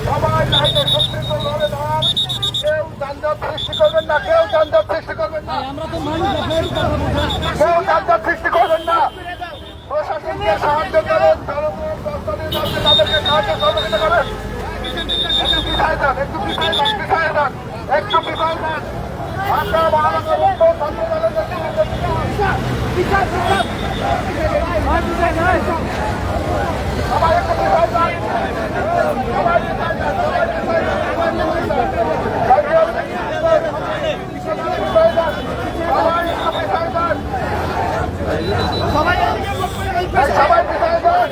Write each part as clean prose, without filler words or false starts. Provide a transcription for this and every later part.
সবাই লাইনে সুশৃঙ্খলভাবে দাঁড়ান, কেউ যানজট সৃষ্টি করবেন না, কেউ যানজট সৃষ্টি করবেন না, কেউ যানজট সৃষ্টি করবেন না। প্রশাসনকে সাহায্য করেন, তাদেরকে সাহায্য সহযোগিতা করেন। একটু পিছায় যান, একটু পিছায় যান, পিছায় যান, একটু পিছায় যান। আমরা মহানগর উত্তর ছাত্র দলের সবাই একটু পিছায় যান, সবাই পিছায় যান, সবাই সবাই পিছায় যান,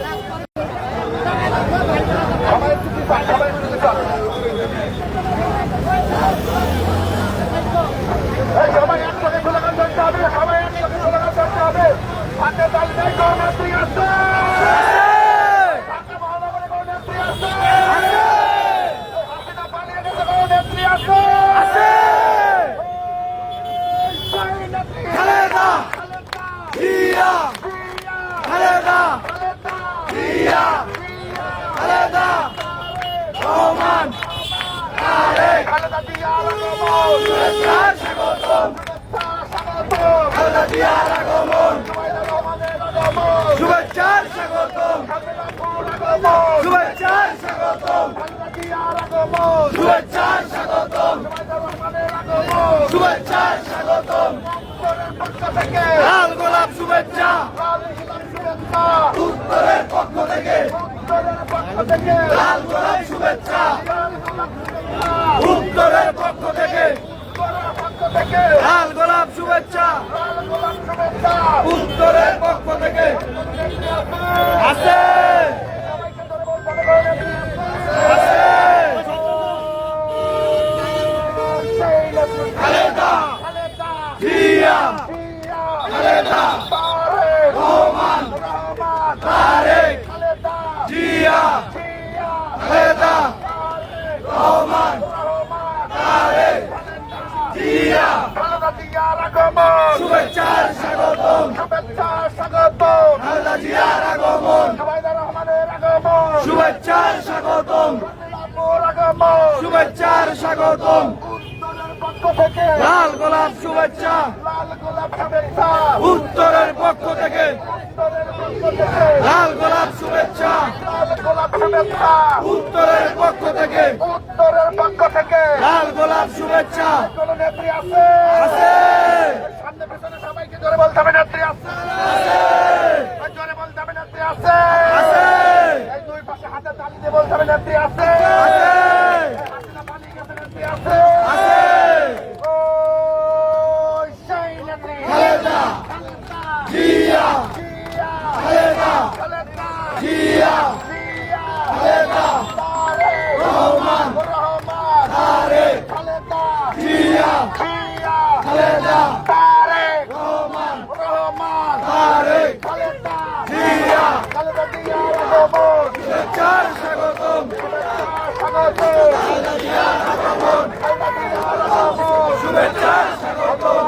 সবাই একটু পিছায়, সবাই একটু পিছায়, সবাই একসাথে স্লোগান করতে হবে, সবাই একসাথে স্লোগান করতে হবে। হাতে তালিকায় কোন নেত্রী আছে? ঢাকা মহানগরে কোন নেত্রী আছে? হাসিনা পালিয়ে গেছে, কোন নেত্রী আছে? খালেদা জিয়া, খালেদা জিয়া, খালেদা রহমান, খালেদা জিয়ার আগমন, স্বাগতম, খালেদা জিয়ার আগমন, রহমানের আগমন, শুভেচ্ছার স্বাগতম, শুভেচ্ছার স্বাগতম, খালেদা জিয়ার আগমন, শুভেচ্ছার স্বাগতম, রহমানের আগমন, শুভেচ্ছার স্বাগতম। লাল গোলাপ শুভেচ্ছা, উত্তরের পক্ষ থেকে, উত্তরের পক্ষ থেকে লাল গোলাপ শুভেচ্ছা, উত্তরের পক্ষ থেকে, লাল গোলাপ শুভেচ্ছা, উত্তরের পক্ষ থেকে আছে, খালেদা জিয়া, খালেদা রহমান, তারেক জিয়া, খালেদা রহমান, তারেক জিয়া, খালেদা জিয়ার আগমন, শুভেচ্ছার স্বাগতম, শুভেচ্ছার স্বাগতম, খালেদা জিয়ার আগমন, জুবাইদুর রহমানের আগমন, শুভেচ্ছার স্বাগতম, আগমন, শুভেচ্ছার স্বাগতম। লাল গোলাপ শুভেচ্ছা, লাল গোলাপ শুভেচ্ছা, উত্তরের পক্ষ থেকে, লাল গোলাপ শুভেচ্ছা, লাল গোলাপ শুভেচ্ছা, উত্তরের পক্ষ থেকে, উত্তরের পক্ষ থেকে, লাল গোলাপ শুভেচ্ছা। কোন নেত্রী আছে? সামনে পেছনে সবাইকে জোরে বলতে হবে নেত্রী আছে, জোরে বলতে হবে নেত্রী আছে, এই দুই পাশে হাতে তালি দিয়ে বলতে হবে নেত্রী আছে, হাসিনা পালিয়ে গেছে, নেত্রী আছে, খালেদা জিয়া, খালেদা জিয়া, খালেদা রহমান, তারেক জিয়া, খালেদা রহমান, তারেক জিয়া, খালেদা জিয়ার আগমন, শুভেচ্ছার স্বাগতম, স্বাগতম, খালেদা জিয়ার আগমন, খালেদা জিয়ার আগমন, শুভেচ্ছার স্বাগতম।